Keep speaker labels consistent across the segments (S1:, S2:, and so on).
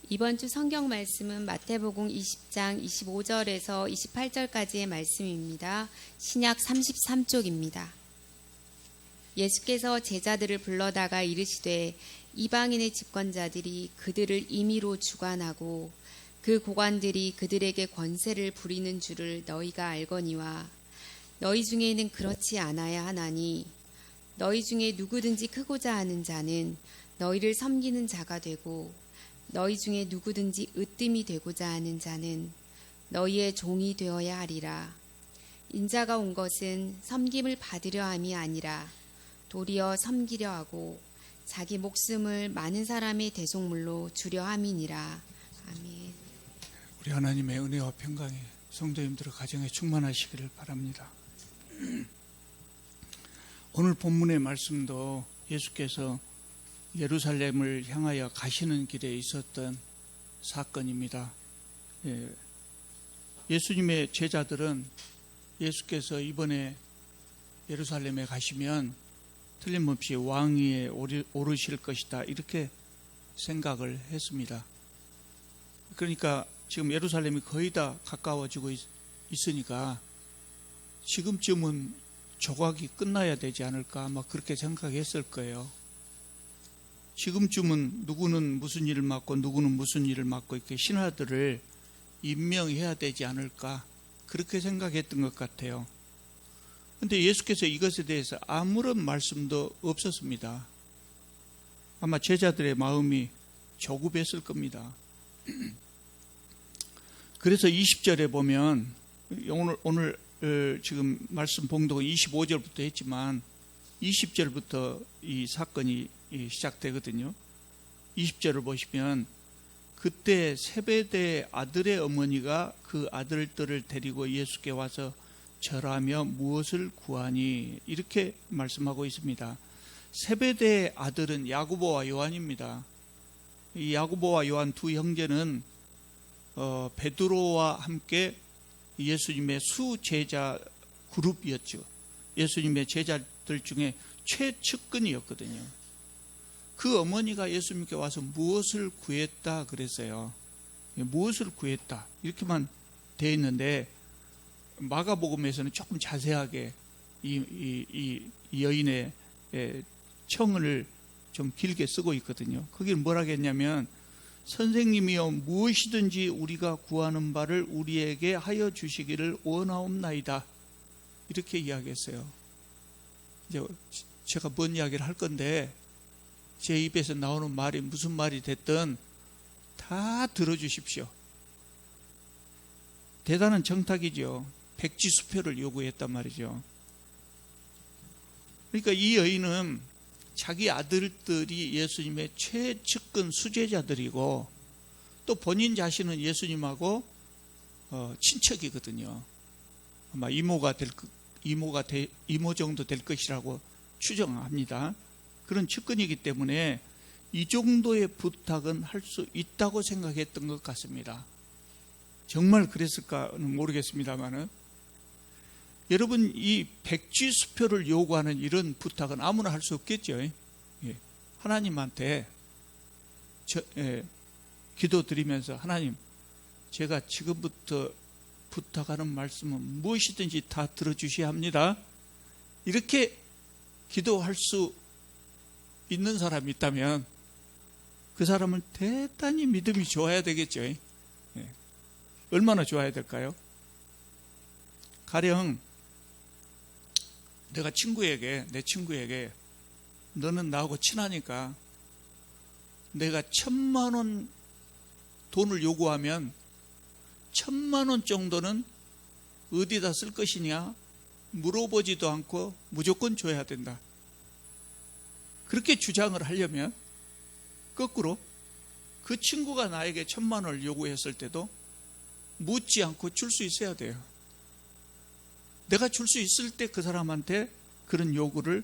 S1: 이번 주 성경 말씀은 마태복음 20장 25절에서 28절까지의 말씀입니다. 신약 33쪽입니다. 예수께서 제자들을 불러다가 이르시되 이방인의 집권자들이 그들을 임의로 주관하고 그 고관들이 그들에게 권세를 부리는 줄을 너희가 알거니와 너희 중에는 그렇지 않아야 하나니 너희 중에 누구든지 크고자 하는 자는 너희를 섬기는 자가 되고 너희 중에 누구든지 으뜸이 되고자 하는 자는 너희의 종이 되어야 하리라. 인자가 온 것은 섬김을 받으려 함이 아니라 도리어 섬기려 하고 자기 목숨을 많은 사람의 대속물로 주려 함이니라. 아멘.
S2: 우리 하나님의 은혜와 평강이 성도님들의 가정에 충만하시기를 바랍니다. 오늘 본문의 말씀도 예수께서 예루살렘을 향하여 가시는 길에 있었던 사건입니다. 예수님의 제자들은 예수께서 이번에 예루살렘에 가시면 틀림없이 왕위에 오르실 것이다 이렇게 생각을 했습니다. 그러니까 지금 예루살렘이 거의 다 가까워지고 있으니까 지금쯤은 조각이 끝나야 되지 않을까 아마 그렇게 생각했을 거예요. 지금쯤은 누구는 무슨 일을 맡고 누구는 무슨 일을 맡고 이렇게 신하들을 임명해야 되지 않을까 그렇게 생각했던 것 같아요. 그런데 예수께서 이것에 대해서 아무런 말씀도 없었습니다. 아마 제자들의 마음이 조급했을 겁니다. 그래서 20절에 보면 오늘 지금 말씀 봉독은 25절부터 했지만 20절부터 이 사건이 시작되거든요. 20절을 보시면 그때 세베대의 아들의 어머니가 그 아들들을 데리고 예수께 와서 절하며 무엇을 구하니 이렇게 말씀하고 있습니다. 세베대의 아들은 야고보와 요한입니다. 이 야고보와 요한 두 형제는 베드로와 함께 예수님의 수제자 그룹이었죠. 예수님의 제자들 중에 최측근이었거든요. 그 어머니가 예수님께 와서 무엇을 구했다 그랬어요. 무엇을 구했다 이렇게만 되어 있는데 마가복음에서는 조금 자세하게 이 여인의 청을 좀 길게 쓰고 있거든요. 거기는 뭐라 했냐면 선생님이여 무엇이든지 우리가 구하는 바를 우리에게 하여 주시기를 원하옵나이다 이렇게 이야기했어요. 이제 제가 뭔 이야기를 할 건데 제 입에서 나오는 말이 무슨 말이 됐든 다 들어주십시오. 대단한 정탁이죠. 백지수표를 요구했단 말이죠. 그러니까 이 여인은 자기 아들들이 예수님의 최측근 수제자들이고 또 본인 자신은 예수님하고 친척이거든요. 아마 이모 정도 될 것이라고 추정합니다. 그런 측근이기 때문에 이 정도의 부탁은 할 수 있다고 생각했던 것 같습니다. 정말 그랬을까는 모르겠습니다만은 여러분 이 백지수표를 요구하는 이런 부탁은 아무나 할 수 없겠죠. 하나님한테 기도드리면서 하나님 제가 지금부터 부탁하는 말씀은 무엇이든지 다 들어주셔야 합니다. 이렇게 기도할 수 있는 사람이 있다면 그 사람은 대단히 믿음이 좋아야 되겠죠. 얼마나 좋아야 될까요? 가령 내가 내 친구에게 너는 나하고 친하니까 내가 1,000만 원 돈을 요구하면 1,000만 원 정도는 어디다 쓸 것이냐 물어보지도 않고 무조건 줘야 된다. 그렇게 주장을 하려면 거꾸로 그 친구가 나에게 1,000만 원을 요구했을 때도 묻지 않고 줄 수 있어야 돼요. 내가 줄 수 있을 때 그 사람한테 그런 요구를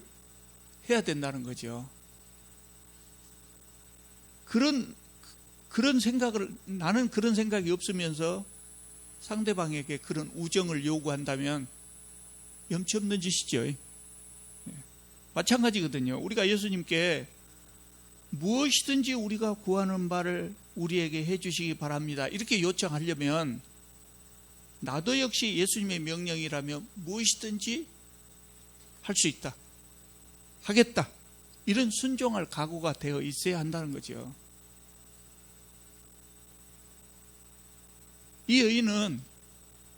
S2: 해야 된다는 거죠. 나는 그런 생각이 없으면서 상대방에게 그런 우정을 요구한다면 염치 없는 짓이죠. 마찬가지거든요. 우리가 예수님께 무엇이든지 우리가 구하는 바를 우리에게 해주시기 바랍니다. 이렇게 요청하려면 나도 역시 예수님의 명령이라면 무엇이든지 할 수 있다, 하겠다, 이런 순종할 각오가 되어 있어야 한다는 거죠. 이 여인은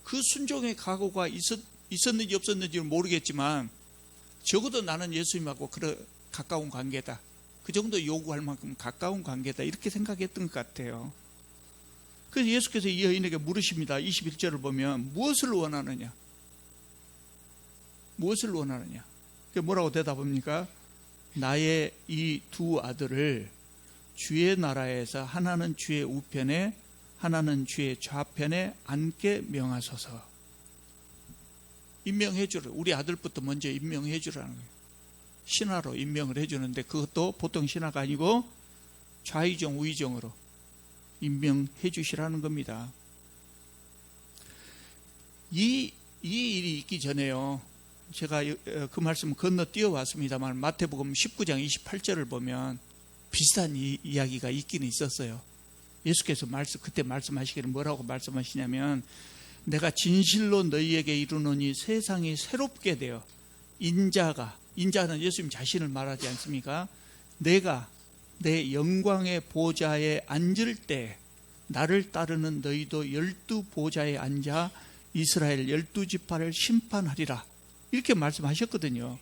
S2: 그 순종의 각오가 있었는지 없었는지는 모르겠지만 적어도 나는 예수님하고 가까운 관계다, 그 정도 요구할 만큼 가까운 관계다, 이렇게 생각했던 것 같아요. 그래서 예수께서 이 여인에게 물으십니다. 21절을 보면 무엇을 원하느냐? 무엇을 원하느냐? 뭐라고 대답합니까? 나의 이 두 아들을 주의 나라에서 하나는 주의 우편에 하나는 주의 좌편에 앉게 명하소서. 임명해 주라. 우리 아들부터 먼저 임명해 주라는 거예요. 신하로 임명을 해주는데 그것도 보통 신하가 아니고 좌의정 우의정으로 임명해 주시라는 겁니다. 이 일이 있기 전에요, 제가 그 말씀을 건너뛰어 왔습니다만 마태복음 19장 28절을 보면 비슷한 이야기가 있기는 있었어요. 예수께서 그때 말씀하시기를 뭐라고 말씀하시냐면, 내가 진실로 너희에게 이르노니 세상이 새롭게 되어 인자는 예수님 자신을 말하지 않습니까? 내가 내 영광의 보좌에 앉을 때 나를 따르는 너희도 12 보좌에 앉아 이스라엘 12지파를 심판하리라, 이렇게 말씀하셨거든요.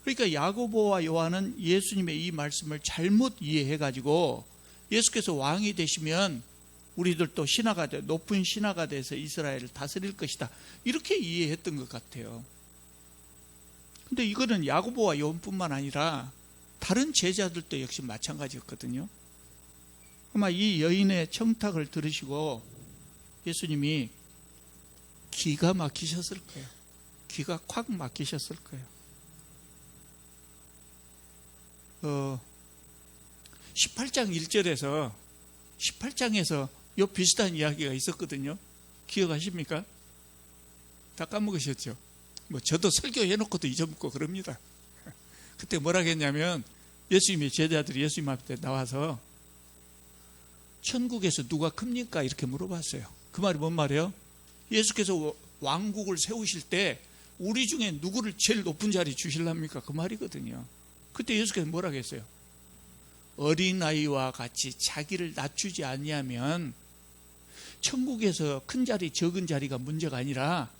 S2: 그러니까 야고보와 요한은 예수님의 이 말씀을 잘못 이해해가지고 예수께서 왕이 되시면 우리들도 높은 신하가 돼서 이스라엘을 다스릴 것이다, 이렇게 이해했던 것 같아요. 근데 이거는 야고보와 요한뿐만 아니라 다른 제자들도 역시 마찬가지였거든요. 아마 이 여인의 청탁을 들으시고 예수님이 기가 막히셨을 거예요. 기가 콱 막히셨을 거예요. 18장 1절에서 18장에서 요 비슷한 이야기가 있었거든요. 기억하십니까? 다 까먹으셨죠? 저도 설교해놓고도 잊어먹고 그럽니다. 그때 뭐라 했냐면, 예수님의 제자들이 예수님 앞에 나와서 천국에서 누가 큽니까? 이렇게 물어봤어요. 그 말이 뭔 말이에요? 예수께서 왕국을 세우실 때 우리 중에 누구를 제일 높은 자리 주실랍니까? 그 말이거든요. 그때 예수께서 뭐라 했어요? 어린아이와 같이 자기를 낮추지 아니하면 천국에서 큰 자리 적은 자리가 문제가 아니라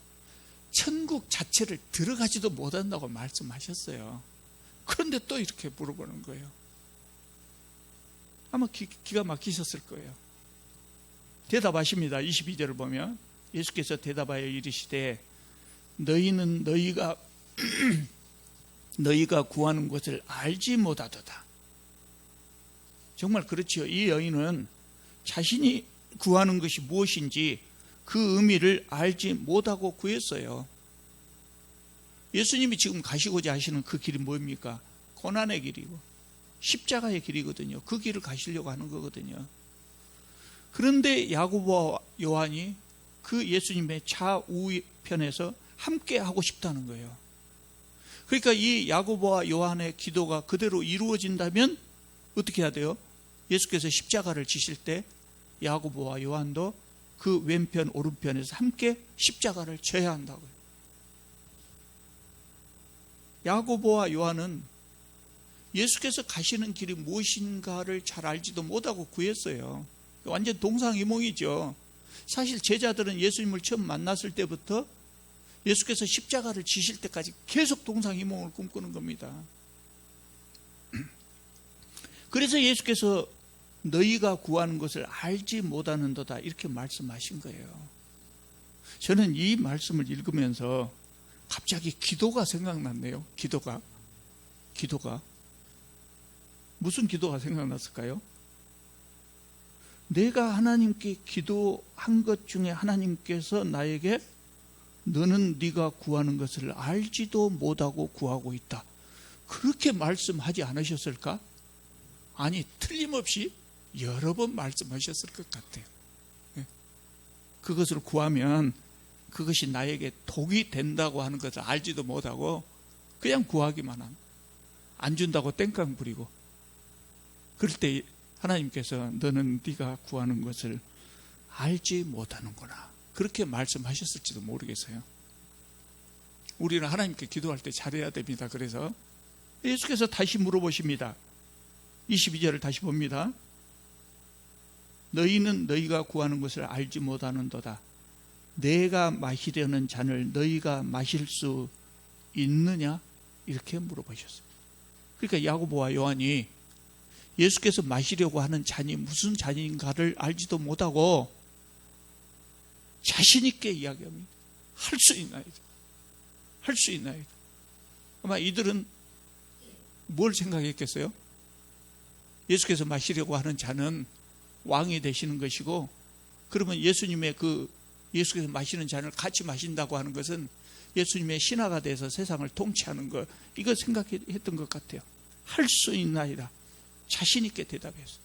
S2: 천국 자체를 들어가지도 못한다고 말씀하셨어요. 그런데 또 이렇게 물어보는 거예요. 아마 기가 막히셨을 거예요. 대답하십니다. 22절을 보면 예수께서 대답하여 이르시되 너희는 너희가 구하는 것을 알지 못하도다. 정말 그렇지요. 이 여인은 자신이 구하는 것이 무엇인지 그 의미를 알지 못하고 구했어요. 예수님이 지금 가시고자 하시는 그 길이 뭡니까? 고난의 길이고 십자가의 길이거든요. 그 길을 가시려고 하는 거거든요. 그런데 야고보와 요한이 그 예수님의 좌우편에서 함께 하고 싶다는 거예요. 그러니까 이 야고보와 요한의 기도가 그대로 이루어진다면 어떻게 해야 돼요? 예수께서 십자가를 지실 때 야고보와 요한도 그 왼편 오른편에서 함께 십자가를 져야 한다고요. 야고보와 요한은 예수께서 가시는 길이 무엇인가를 잘 알지도 못하고 구했어요. 완전 동상이몽이죠. 사실 제자들은 예수님을 처음 만났을 때부터 예수께서 십자가를 지실 때까지 계속 동상이몽을 꿈꾸는 겁니다. 그래서 예수께서 너희가 구하는 것을 알지 못하는도다, 이렇게 말씀하신 거예요. 저는 이 말씀을 읽으면서 갑자기 기도가 생각났네요. 기도가 무슨 기도가 생각났을까요? 내가 하나님께 기도한 것 중에 하나님께서 나에게 너는 네가 구하는 것을 알지도 못하고 구하고 있다, 그렇게 말씀하지 않으셨을까? 아니, 틀림없이 여러 번 말씀하셨을 것 같아요. 그것을 구하면 그것이 나에게 독이 된다고 하는 것을 알지도 못하고 그냥 구하기만 함. 안 준다고 땡깡 부리고 그럴 때 하나님께서 너는 네가 구하는 것을 알지 못하는구나, 그렇게 말씀하셨을지도 모르겠어요. 우리는 하나님께 기도할 때 잘해야 됩니다. 그래서 예수께서 다시 물어보십니다. 22절을 다시 봅니다. 너희는 너희가 구하는 것을 알지 못하는도다. 내가 마시려는 잔을 너희가 마실 수 있느냐? 이렇게 물어보셨어요. 그러니까 야고보와 요한이 예수께서 마시려고 하는 잔이 무슨 잔인가를 알지도 못하고 자신 있게 이야기합니다. 할 수 있나이다. 할 수 있나이다. 아마 이들은 뭘 생각했겠어요? 예수께서 마시려고 하는 잔은 왕이 되시는 것이고, 그러면 예수님의 예수께서 마시는 잔을 같이 마신다고 하는 것은 예수님의 신하가 돼서 세상을 통치하는 것, 이거 생각했던 것 같아요. 할 수 있나이다. 자신 있게 대답했어요.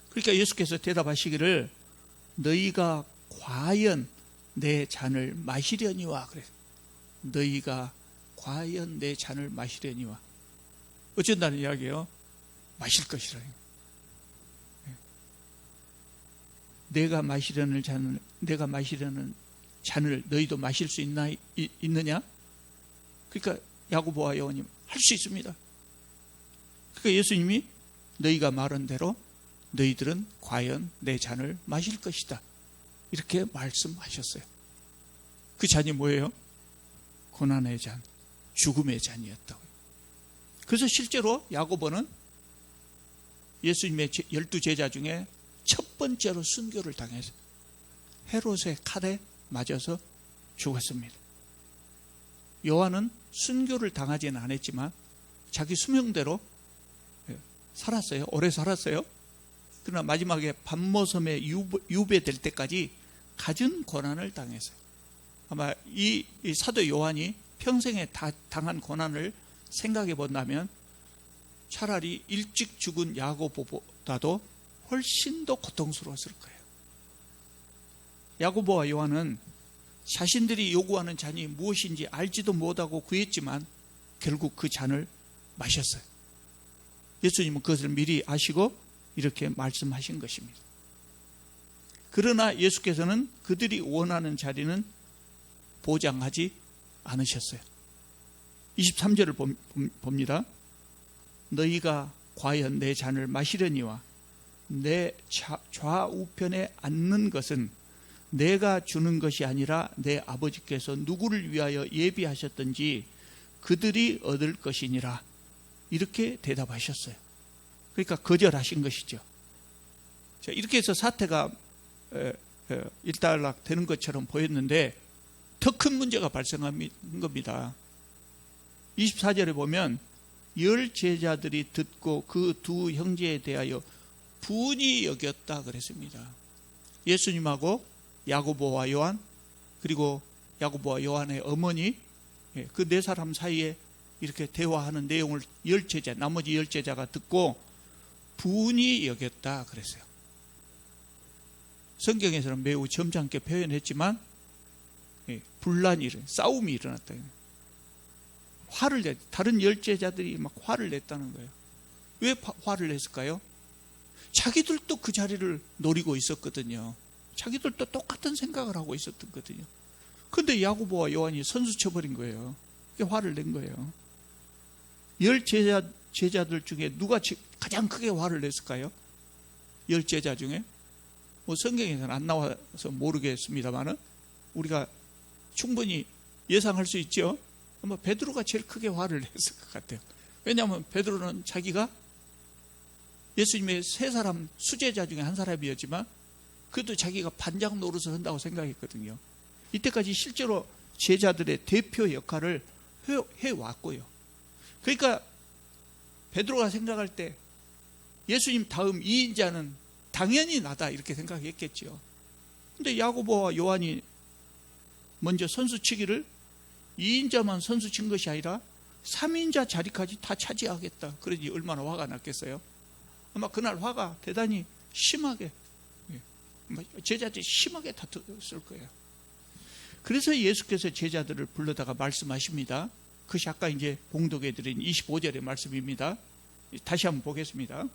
S2: 그러니까 예수께서 대답하시기를 너희가 과연 내 잔을 마시려니와, 그래서 너희가 과연 내 잔을 마시려니와, 어쩐다는 이야기예요? 마실 것이라. 내가 마시려는 잔을 너희도 마실 수 있느냐? 그러니까 야고보와 요한이 할 수 있습니다. 그러니까 예수님이 너희가 말한 대로 너희들은 과연 내 잔을 마실 것이다, 이렇게 말씀하셨어요. 그 잔이 뭐예요? 고난의 잔, 죽음의 잔이었다고요. 그래서 실제로 야고보는 예수님의 12제자 중에 첫 번째로 순교를 당해서 헤롯의 칼에 맞아서 죽었습니다. 요한은 순교를 당하지는 않았지만 자기 수명대로 살았어요. 오래 살았어요. 그러나 마지막에 반모섬에 유배될 때까지 갖은 고난을 당했어요. 아마 이 사도 요한이 평생에 당한 고난을 생각해 본다면 차라리 일찍 죽은 야고보보다도 훨씬 더 고통스러웠을 거예요. 야고보와 요한은 자신들이 요구하는 잔이 무엇인지 알지도 못하고 구했지만 결국 그 잔을 마셨어요. 예수님은 그것을 미리 아시고 이렇게 말씀하신 것입니다. 그러나 예수께서는 그들이 원하는 자리는 보장하지 않으셨어요. 23절을 봅니다. 너희가 과연 내 잔을 마시려니와 내 좌우편에 앉는 것은 내가 주는 것이 아니라 내 아버지께서 누구를 위하여 예비하셨든지 그들이 얻을 것이니라, 이렇게 대답하셨어요. 그러니까 거절하신 것이죠. 자, 이렇게 해서 사태가 일단락 되는 것처럼 보였는데 더 큰 문제가 발생한 겁니다. 24절에 보면 10 제자들이 듣고 그 두 형제에 대하여 분이 여겼다 그랬습니다. 예수님하고 야고보와 요한, 그리고 야고보와 요한의 어머니, 그 네 사람 사이에 이렇게 대화하는 내용을 10 제자, 나머지 10 제자가 듣고 분이 여겼다 그랬어요. 성경에서는 매우 점잖게 표현했지만 분란이 싸움이 일어났다. 화를 내, 다른 10 제자들이 막 화를 냈다는 거예요. 왜 화를 냈을까요? 자기들도 그 자리를 노리고 있었거든요. 자기들도 똑같은 생각을 하고 있었거든요. 그런데 야고보와 요한이 선수 쳐버린 거예요. 화를 낸 거예요. 10 제자들 중에 누가 가장 크게 화를 냈을까요? 10 제자 중에? 뭐 성경에서는 안 나와서 모르겠습니다만은 우리가 충분히 예상할 수 있죠. 아마 베드로가 제일 크게 화를 냈을 것 같아요. 왜냐하면 베드로는 자기가 예수님의 3사람 수제자 중에 한 사람이었지만 그래도 자기가 반장 노릇을 한다고 생각했거든요. 이때까지 실제로 제자들의 대표 역할을 해왔고요. 그러니까 베드로가 생각할 때 예수님 다음 2인자는 당연히 나다, 이렇게 생각했겠죠. 근데 야고보와 요한이 먼저 선수치기를 2인자만 선수친 것이 아니라 3인자 자리까지 다 차지하겠다, 그러니 얼마나 화가 났겠어요. 아마 그날 화가 대단히 심하게, 제자들이 심하게 다퉜을 거예요. 그래서 예수께서 제자들을 불러다가 말씀하십니다. 그것이 아까 이제 봉독해 드린 25절의 말씀입니다. 다시 한번 보겠습니다.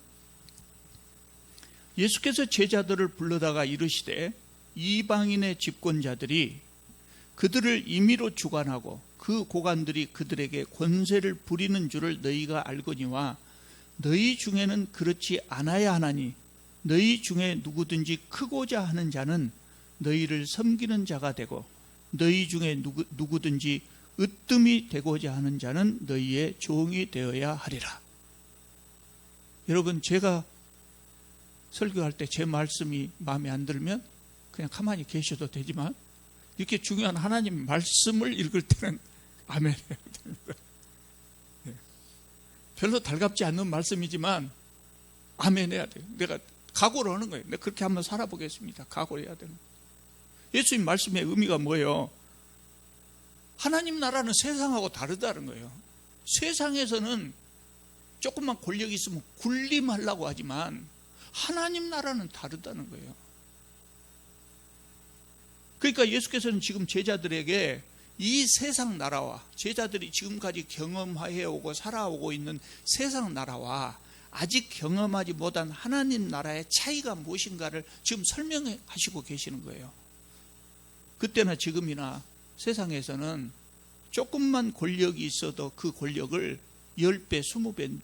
S2: 예수께서 제자들을 불러다가 이르시되 이방인의 집권자들이 그들을 임의로 주관하고 그 고관들이 그들에게 권세를 부리는 줄을 너희가 알거니와 너희 중에는 그렇지 않아야 하나니 너희 중에 누구든지 크고자 하는 자는 너희를 섬기는 자가 되고 너희 중에 누구든지 으뜸이 되고자 하는 자는 너희의 종이 되어야 하리라. 여러분, 제가 설교할 때 제 말씀이 마음에 안 들면 그냥 가만히 계셔도 되지만 이렇게 중요한 하나님 말씀을 읽을 때는 아멘 해야 됩니다. 별로 달갑지 않는 말씀이지만 아멘 해야 돼요. 내가 각오를 하는 거예요. 내가 그렇게 한번 살아보겠습니다. 각오를 해야 되는 거예요. 예수님 말씀의 의미가 뭐예요? 하나님 나라는 세상하고 다르다는 거예요. 세상에서는 조금만 권력이 있으면 군림하려고 하지만 하나님 나라는 다르다는 거예요. 그러니까 예수께서는 지금 제자들에게 이 세상 나라와 제자들이 지금까지 경험해오고 살아오고 있는 세상 나라와 아직 경험하지 못한 하나님 나라의 차이가 무엇인가를 지금 설명하시고 계시는 거예요. 그때나 지금이나 세상에서는 조금만 권력이 있어도 그 권력을 10배, 20배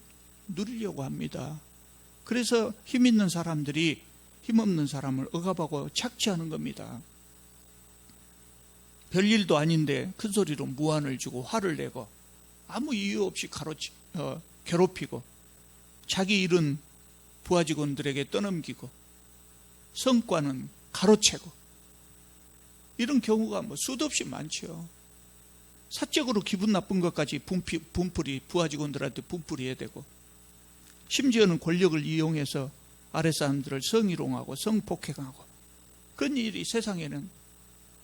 S2: 누리려고 합니다. 그래서 힘 있는 사람들이 힘없는 사람을 억압하고 착취하는 겁니다. 별일도 아닌데 큰 소리로 무안을 주고 화를 내고 아무 이유 없이 괴롭히고 자기 일은 부하 직원들에게 떠넘기고 성과는 가로채고 이런 경우가 수도 없이 많죠. 사적으로 기분 나쁜 것까지 분풀이 부하 직원들한테 분풀이해야 되고 심지어는 권력을 이용해서 아랫사람들을 성희롱하고 성폭행하고 그런 일이 세상에는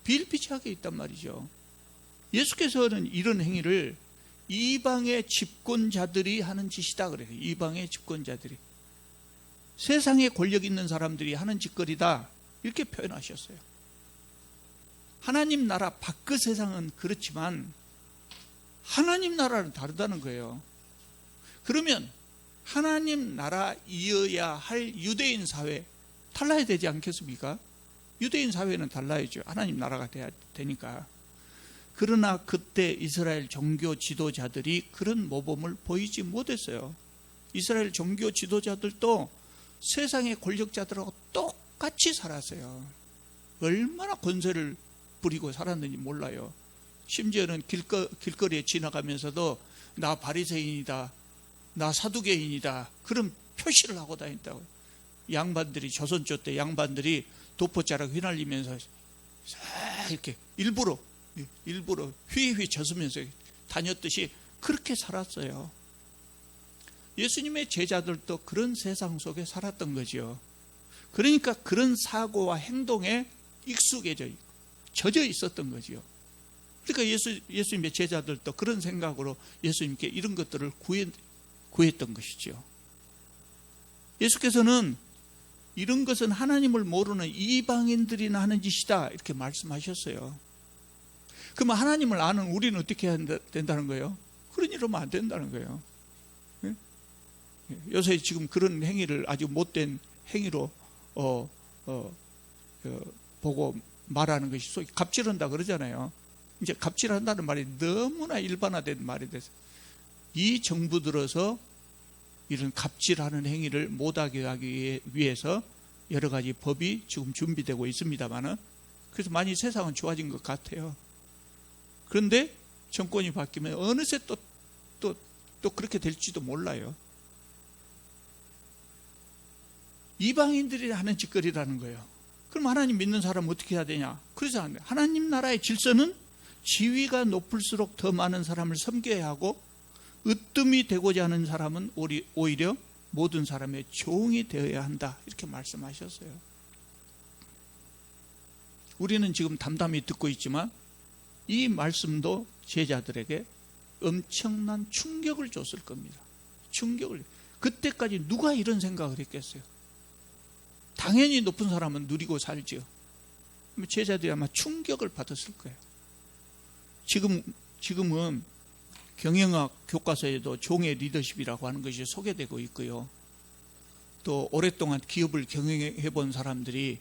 S2: 비일비재하게 있단 말이죠. 예수께서는 이런 행위를 이방의 집권자들이 하는 짓이다 그래요. 이방의 집권자들이 세상에 권력 있는 사람들이 하는 짓거리다 이렇게 표현하셨어요. 하나님 나라 밖의 세상은 그렇지만 하나님 나라는 다르다는 거예요. 그러면 하나님 나라이어야 할 유대인 사회 달라야 되지 않겠습니까? 유대인 사회는 달라야죠. 하나님 나라가 돼야 되니까. 그러나 그때 이스라엘 종교 지도자들이 그런 모범을 보이지 못했어요. 이스라엘 종교 지도자들도 세상의 권력자들하고 똑같이 살았어요. 얼마나 권세를 부리고 살았는지 몰라요. 심지어는 길거리에 지나가면서도 나 바리새인이다, 나 사두개인이다 그런 표시를 하고 다닌다고요. 양반들이 조선조 때 양반들이 도포자락 휘날리면서 이렇게 일부러 휘휘 젖으면서 다녔듯이 그렇게 살았어요. 예수님의 제자들도 그런 세상 속에 살았던 거죠. 그러니까 그런 사고와 행동에 익숙해져 있고 젖어 있었던 거죠. 그러니까 예수님의 제자들도 그런 생각으로 예수님께 이런 것들을 구했던 것이죠. 예수께서는 이런 것은 하나님을 모르는 이방인들이나 하는 짓이다 이렇게 말씀하셨어요. 그러면 하나님을 아는 우리는 어떻게 해야 된다는 거예요? 그런 일 하면 안 된다는 거예요. 요새 지금 그런 행위를 아주 못된 행위로 보고 말하는 것이 소위 갑질한다 그러잖아요. 이제 갑질한다는 말이 너무나 일반화된 말이 돼서 이 정부 들어서 이런 갑질하는 행위를 못하게 하기 위해서 여러 가지 법이 지금 준비되고 있습니다만은 그래서 많이 세상은 좋아진 것 같아요. 그런데 정권이 바뀌면 어느새 또 그렇게 될지도 몰라요. 이방인들이 하는 짓거리라는 거예요. 그럼 하나님 믿는 사람은 어떻게 해야 되냐? 그래서 안 돼. 하나님 나라의 질서는 지위가 높을수록 더 많은 사람을 섬겨야 하고 으뜸이 되고자 하는 사람은 오히려 모든 사람의 종이 되어야 한다 이렇게 말씀하셨어요. 우리는 지금 담담히 듣고 있지만 이 말씀도 제자들에게 엄청난 충격을 줬을 겁니다. 충격을. 그때까지 누가 이런 생각을 했겠어요? 당연히 높은 사람은 누리고 살죠. 제자들이 아마 충격을 받았을 거예요. 지금은 경영학 교과서에도 종의 리더십이라고 하는 것이 소개되고 있고요. 또 오랫동안 기업을 경영해 본 사람들이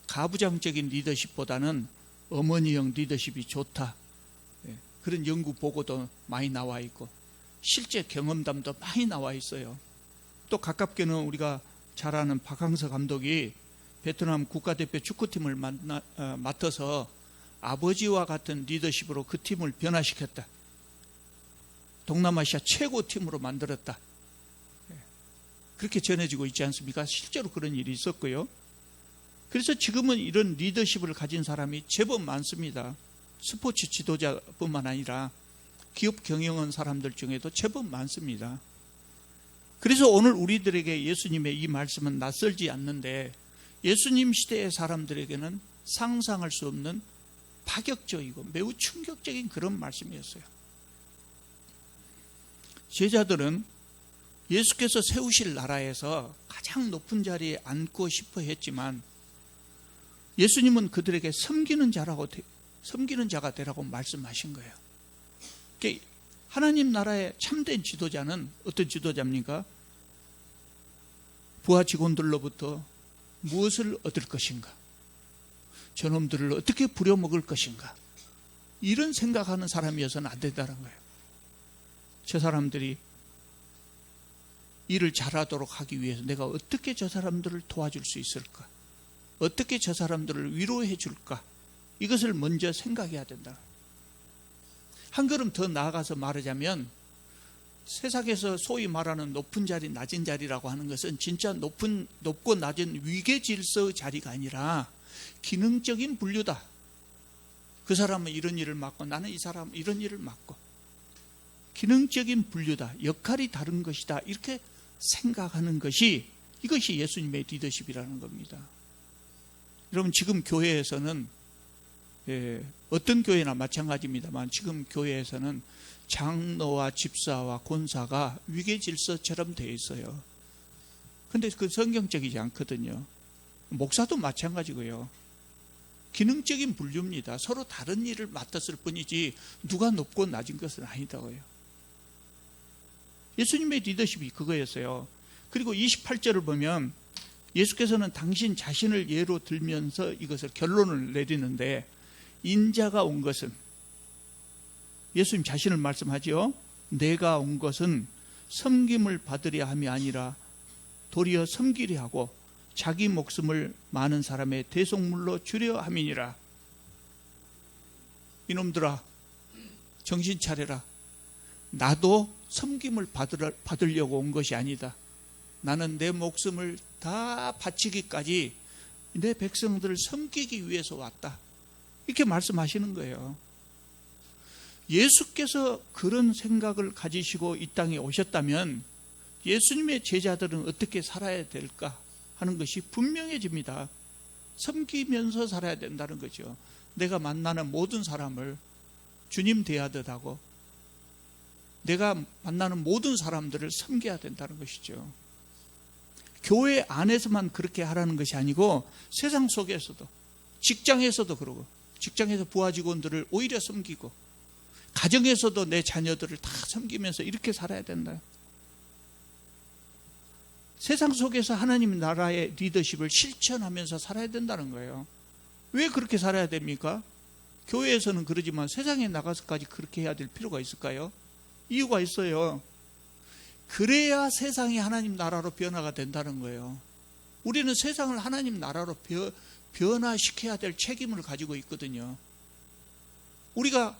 S2: 가부장적인 리더십보다는 어머니형 리더십이 좋다, 그런 연구 보고도 많이 나와 있고 실제 경험담도 많이 나와 있어요. 또 가깝게는 우리가 잘 아는 박항서 감독이 베트남 국가대표 축구팀을 맡아서 아버지와 같은 리더십으로 그 팀을 변화시켰다. 동남아시아 최고 팀으로 만들었다. 그렇게 전해지고 있지 않습니까? 실제로 그런 일이 있었고요. 그래서 지금은 이런 리더십을 가진 사람이 제법 많습니다. 스포츠 지도자뿐만 아니라 기업 경영한 사람들 중에도 제법 많습니다. 그래서 오늘 우리들에게 예수님의 이 말씀은 낯설지 않는데 예수님 시대의 사람들에게는 상상할 수 없는 파격적이고 매우 충격적인 그런 말씀이었어요. 제자들은 예수께서 세우실 나라에서 가장 높은 자리에 앉고 싶어 했지만 예수님은 그들에게 섬기는 자가 되라고 말씀하신 거예요. 그러니까 하나님 나라의 참된 지도자는 어떤 지도자입니까? 부하 직원들로부터 무엇을 얻을 것인가? 저놈들을 어떻게 부려먹을 것인가? 이런 생각하는 사람이어서는 안 된다는 거예요. 저 사람들이 일을 잘하도록 하기 위해서 내가 어떻게 저 사람들을 도와줄 수 있을까? 어떻게 저 사람들을 위로해 줄까? 이것을 먼저 생각해야 된다. 한 걸음 더 나아가서 말하자면 세상에서 소위 말하는 높은 자리, 낮은 자리라고 하는 것은 진짜 높고 낮은 위계 질서의 자리가 아니라 기능적인 분류다. 그 사람은 이런 일을 맡고 나는 이 사람은 이런 일을 맡고 기능적인 분류다. 역할이 다른 것이다. 이렇게 생각하는 것이 이것이 예수님의 리더십이라는 겁니다. 여러분 지금 교회에서는 어떤 교회나 마찬가지입니다만 지금 교회에서는 장로와 집사와 권사가 위계 질서처럼 되어 있어요. 그런데 그 성경적이지 않거든요. 목사도 마찬가지고요. 기능적인 분류입니다. 서로 다른 일을 맡았을 뿐이지 누가 높고 낮은 것은 아니다고요. 예수님의 리더십이 그거였어요. 그리고 28절을 보면 예수께서는 당신 자신을 예로 들면서 이것을 결론을 내리는데 인자가 온 것은 예수님 자신을 말씀하지요. 내가 온 것은 섬김을 받으려 함이 아니라 도리어 섬기려 하고 자기 목숨을 많은 사람의 대속물로 주려 함이니라. 이놈들아 정신 차려라. 나도 섬김을 받으려고 온 것이 아니다. 나는 내 목숨을 다 바치기까지 내 백성들을 섬기기 위해서 왔다. 이렇게 말씀하시는 거예요. 예수께서 그런 생각을 가지시고 이 땅에 오셨다면 예수님의 제자들은 어떻게 살아야 될까 하는 것이 분명해집니다. 섬기면서 살아야 된다는 거죠. 내가 만나는 모든 사람을 주님 대하듯 하고 내가 만나는 모든 사람들을 섬겨야 된다는 것이죠. 교회 안에서만 그렇게 하라는 것이 아니고 세상 속에서도 직장에서도 그러고 직장에서 부하 직원들을 오히려 섬기고 가정에서도 내 자녀들을 다 섬기면서 이렇게 살아야 된다. 세상 속에서 하나님 나라의 리더십을 실천하면서 살아야 된다는 거예요. 왜 그렇게 살아야 됩니까? 교회에서는 그러지만 세상에 나가서까지 그렇게 해야 될 필요가 있을까요? 이유가 있어요. 그래야 세상이 하나님 나라로 변화가 된다는 거예요. 우리는 세상을 하나님 나라로 변화시켜야 될 책임을 가지고 있거든요. 우리가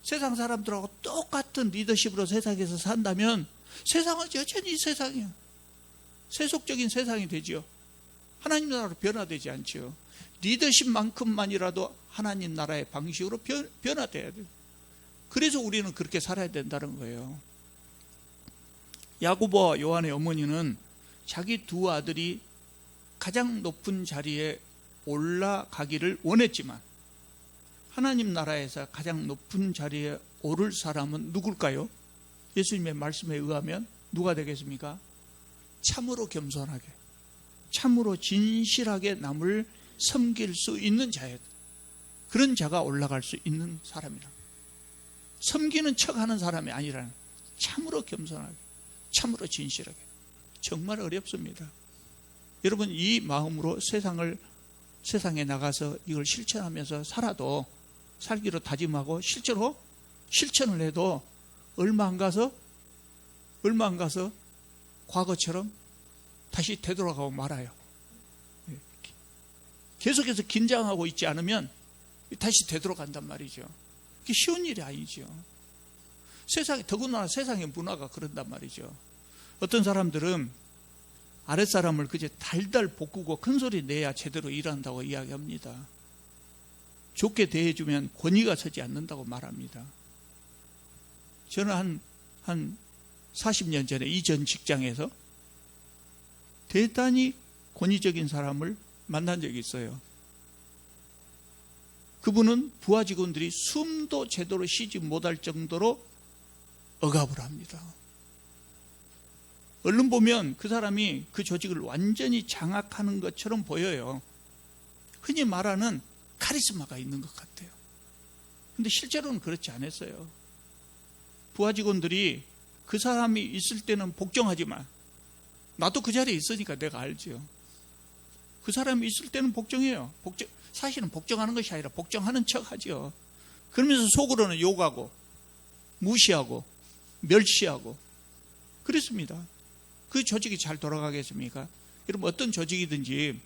S2: 세상 사람들하고 똑같은 리더십으로 세상에서 산다면 세상은 여전히 세상이에요. 세속적인 세상이 되지요. 하나님 나라로 변화되지 않죠. 리더십만큼만이라도 하나님 나라의 방식으로 변화돼야 돼요. 그래서 우리는 그렇게 살아야 된다는 거예요. 야고보와 요한의 어머니는 자기 두 아들이 가장 높은 자리에 올라가기를 원했지만 하나님 나라에서 가장 높은 자리에 오를 사람은 누굴까요? 예수님의 말씀에 의하면 누가 되겠습니까? 참으로 겸손하게, 참으로 진실하게 남을 섬길 수 있는 자예요. 그런 자가 올라갈 수 있는 사람이라. 섬기는 척하는 사람이 아니라는, 참으로 겸손하게, 참으로 진실하게. 정말 어렵습니다. 여러분, 이 마음으로 세상에 나가서 이걸 실천하면서 살아도, 살기로 다짐하고 실제로 실천을 해도 얼마 안 가서 과거처럼 다시 되돌아가고 말아요. 계속해서 긴장하고 있지 않으면 다시 되돌아간단 말이죠. 그게 쉬운 일이 아니죠. 더군다나 세상의 문화가 그런단 말이죠. 어떤 사람들은 아랫사람을 그저 달달 볶고 큰 소리 내야 제대로 일한다고 이야기합니다. 좋게 대해주면 권위가 서지 않는다고 말합니다. 저는 한 40년 전에 이전 직장에서 대단히 권위적인 사람을 만난 적이 있어요. 그분은 부하 직원들이 숨도 제대로 쉬지 못할 정도로 억압을 합니다. 얼른 보면 그 사람이 그 조직을 완전히 장악하는 것처럼 보여요. 흔히 말하는 카리스마가 있는 것 같아요. 근데 실제로는 그렇지 않았어요. 부하 직원들이 그 사람이 있을 때는 복종하지만, 나도 그 자리에 있으니까 내가 알죠. 그 사람이 있을 때는 복종해요. 사실은 복종하는 것이 아니라 복종하는 척 하죠. 그러면서 속으로는 욕하고 무시하고 멸시하고 그랬습니다. 그 조직이 잘 돌아가겠습니까? 여러분, 어떤 조직이든지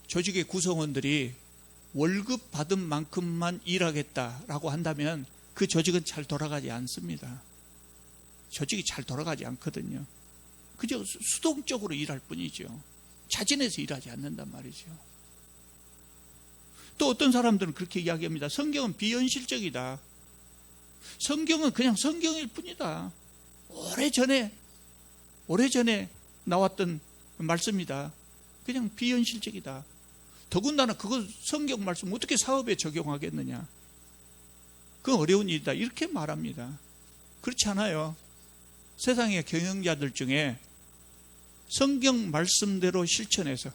S2: 조직의 구성원들이 월급 받은 만큼만 일하겠다라고 한다면 그 조직은 잘 돌아가지 않습니다. 조직이 잘 돌아가지 않거든요. 그저 수동적으로 일할 뿐이죠. 자진해서 일하지 않는단 말이죠. 또 어떤 사람들은 그렇게 이야기합니다. 성경은 비현실적이다. 성경은 그냥 성경일 뿐이다. 오래전에 나왔던 말씀이다. 그냥 비현실적이다. 더군다나 그걸 성경 말씀 어떻게 사업에 적용하겠느냐. 그건 어려운 일이다. 이렇게 말합니다. 그렇지 않아요. 세상의 경영자들 중에 성경 말씀대로 실천해서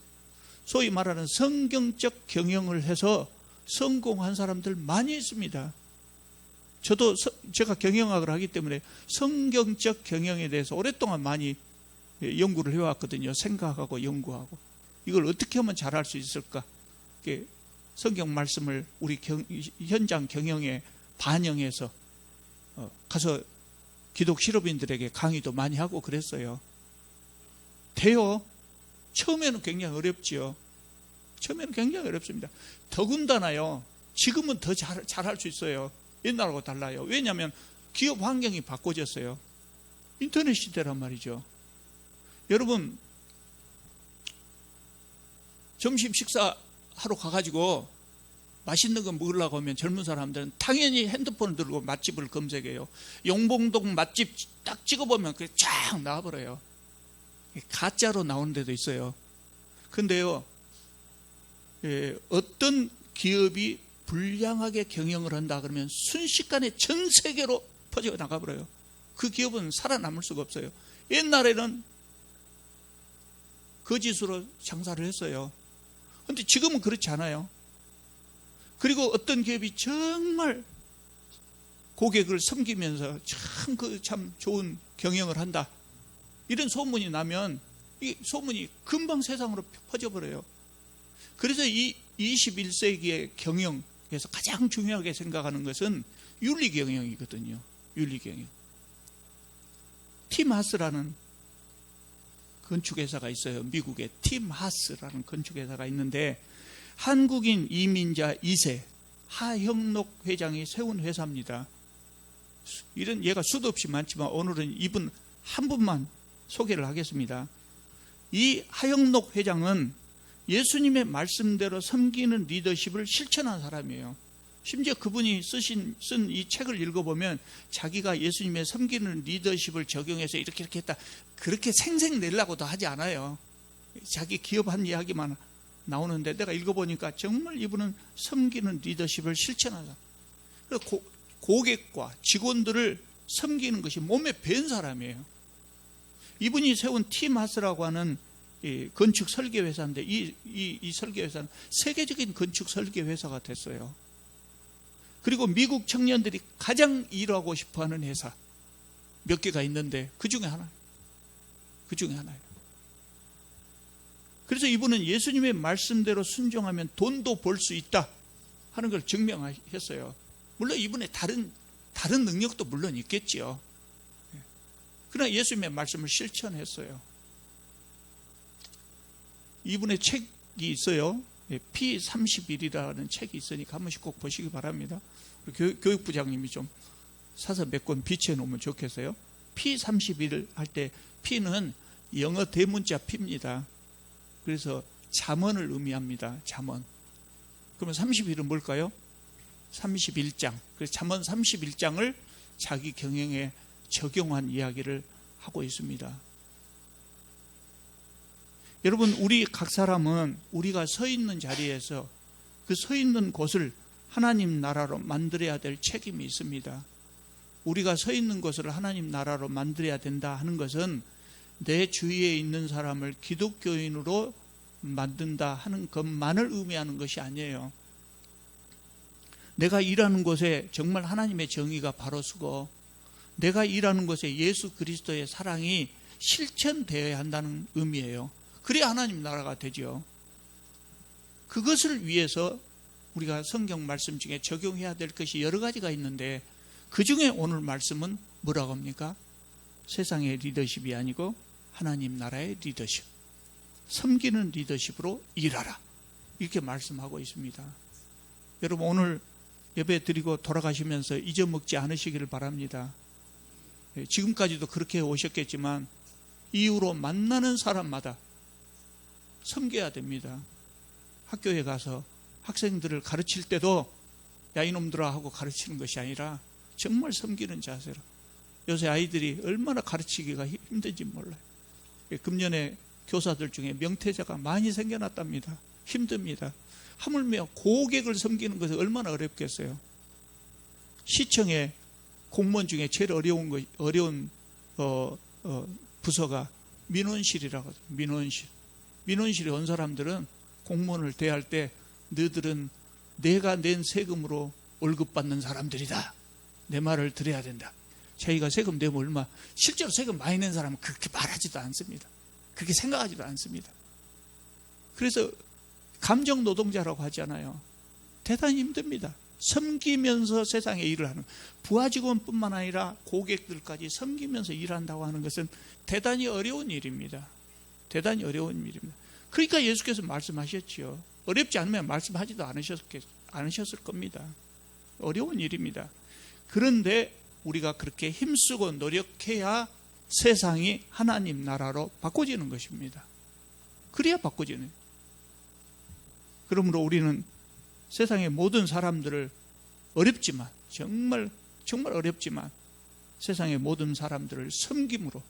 S2: 소위 말하는 성경적 경영을 해서 성공한 사람들 많이 있습니다. 제가 경영학을 하기 때문에 성경적 경영에 대해서 오랫동안 많이 연구를 해왔거든요. 생각하고 연구하고 이걸 어떻게 하면 잘할 수 있을까. 성경 말씀을 우리 현장 경영에 반영해서 가서 기독 실업인들에게 강의도 많이 하고 그랬어요. 돼요. 처음에는 굉장히 어렵지요. 처음에는 굉장히 어렵습니다. 더군다나요, 지금은 더 잘할 수 있어요. 옛날하고 달라요. 왜냐하면 기업 환경이 바꿔졌어요. 인터넷 시대란 말이죠. 여러분, 점심 식사하러 가가지고 맛있는 거 먹으려고 하면 젊은 사람들은 당연히 핸드폰을 들고 맛집을 검색해요. 용봉동 맛집 딱 찍어보면 그게 쫙 나와버려요. 가짜로 나오는 데도 있어요. 근데요, 어떤 기업이 불량하게 경영을 한다 그러면 순식간에 전 세계로 퍼져 나가버려요. 그 기업은 살아남을 수가 없어요. 옛날에는 거짓으로 장사를 했어요. 그런데 지금은 그렇지 않아요. 그리고 어떤 기업이 정말 고객을 섬기면서 참 좋은 경영을 한다, 이런 소문이 나면 이 소문이 금방 세상으로 퍼져버려요. 그래서 이 21세기의 경영에서 가장 중요하게 생각하는 것은 윤리경영이거든요. 윤리경영. 팀 하스라는 건축회사가 있어요. 미국에 팀 하스라는 건축회사가 있는데 한국인 이민자 2세 하형록 회장이 세운 회사입니다. 이런 예가 수도 없이 많지만 오늘은 이분 한 분만 소개를 하겠습니다. 이 하형록 회장은 예수님의 말씀대로 섬기는 리더십을 실천한 사람이에요. 심지어 그분이 쓴 이 책을 읽어보면 자기가 예수님의 섬기는 리더십을 적용해서 이렇게 했다, 그렇게 생색내려고도 하지 않아요. 자기 기업한 이야기만 나오는데 내가 읽어보니까 정말 이분은 섬기는 리더십을 실천하다. 고객과 직원들을 섬기는 것이 몸에 밴 사람이에요. 이분이 세운 팀하스라고 하는 건축 설계회사인데 이 설계회사는 세계적인 건축 설계회사가 됐어요. 그리고 미국 청년들이 가장 일하고 싶어하는 회사 몇 개가 있는데 그 중에 하나예요. 그래서 이분은 예수님의 말씀대로 순종하면 돈도 벌 수 있다 하는 걸 증명했어요. 물론 이분의 다른 능력도 물론 있겠지요. 그러나 예수님의 말씀을 실천했어요. 이분의 책이 있어요. P31이라는 책이 있으니까 한 번씩 꼭 보시기 바랍니다. 교육부장님이 좀 사서 몇 권 비치해 놓으면 좋겠어요. P31을 할 때 P는 영어 대문자 P입니다. 그래서 잠언을 의미합니다. 잠언. 그러면 31은 뭘까요? 31장. 그래서 잠언 31장을 자기 경영에 적용한 이야기를 하고 있습니다. 여러분, 우리 각 사람은 우리가 서 있는 자리에서 그 서 있는 곳을 하나님 나라로 만들어야 될 책임이 있습니다. 우리가 서 있는 곳을 하나님 나라로 만들어야 된다 하는 것은 내 주위에 있는 사람을 기독교인으로 만든다 하는 것만을 의미하는 것이 아니에요. 내가 일하는 곳에 정말 하나님의 정의가 바로 서고 내가 일하는 곳에 예수 그리스도의 사랑이 실천되어야 한다는 의미예요. 그래야 하나님 나라가 되죠. 그것을 위해서 우리가 성경 말씀 중에 적용해야 될 것이 여러 가지가 있는데 그 중에 오늘 말씀은 뭐라고 합니까? 세상의 리더십이 아니고 하나님 나라의 리더십, 섬기는 리더십으로 일하라, 이렇게 말씀하고 있습니다. 여러분, 오늘 예배 드리고 돌아가시면서 잊어먹지 않으시기를 바랍니다. 지금까지도 그렇게 오셨겠지만 이후로 만나는 사람마다 섬겨야 됩니다. 학교에 가서 학생들을 가르칠 때도 야 이놈들아 하고 가르치는 것이 아니라 정말 섬기는 자세로. 요새 아이들이 얼마나 가르치기가 힘든지 몰라요. 금년에 교사들 중에 명퇴자가 많이 생겨났답니다. 힘듭니다. 하물며 고객을 섬기는 것은 얼마나 어렵겠어요. 시청의 공무원 중에 제일 어려운 부서가 민원실이라고 하죠. 민원실에 온 사람들은 공무원을 대할 때 너희들은 내가 낸 세금으로 월급 받는 사람들이다, 내 말을 들어야 된다. 자기가 세금 내면 얼마, 실제로 세금 많이 낸 사람은 그렇게 말하지도 않습니다. 그렇게 생각하지도 않습니다. 그래서 감정 노동자라고 하잖아요. 대단히 힘듭니다. 섬기면서 세상에 일을 하는, 부하 직원뿐만 아니라 고객들까지 섬기면서 일한다고 하는 것은 대단히 어려운 일입니다. 대단히 어려운 일입니다. 그러니까 예수께서 말씀하셨지요. 어렵지 않으면 말씀하지도 않으셨을 겁니다. 어려운 일입니다. 그런데 우리가 그렇게 힘쓰고 노력해야 세상이 하나님 나라로 바꿔지는 것입니다. 그래야 바꿔지는. 그러므로 우리는 세상의 모든 사람들을 어렵지만, 정말 어렵지만 세상의 모든 사람들을 섬김으로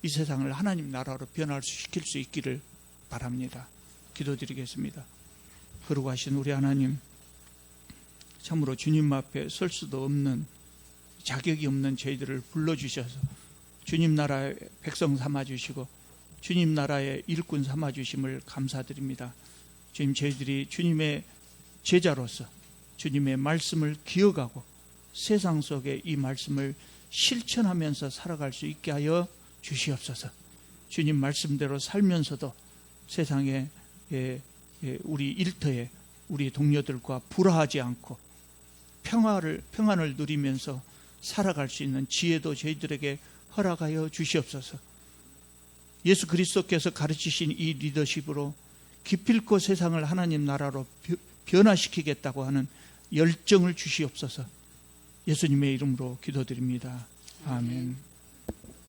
S2: 이 세상을 하나님 나라로 변화시킬 수 있기를 바랍니다. 기도드리겠습니다. 거룩하신 우리 하나님, 참으로 주님 앞에 설 수도 없는, 자격이 없는 저희들을 불러주셔서 주님 나라의 백성 삼아주시고 주님 나라의 일꾼 삼아주심을 감사드립니다. 주님, 저희들이 주님의 제자로서 주님의 말씀을 기억하고 세상 속에 이 말씀을 실천하면서 살아갈 수 있게 하여 주시옵소서. 주님 말씀대로 살면서도 세상에 우리 일터에 우리 동료들과 불화하지 않고 평안을 누리면서 살아갈 수 있는 지혜도 저희들에게 허락하여 주시옵소서. 예수 그리스도께서 가르치신 이 리더십으로 기필코 세상을 하나님 나라로 변화시키겠다고 하는 열정을 주시옵소서. 예수님의 이름으로 기도드립니다. 아멘.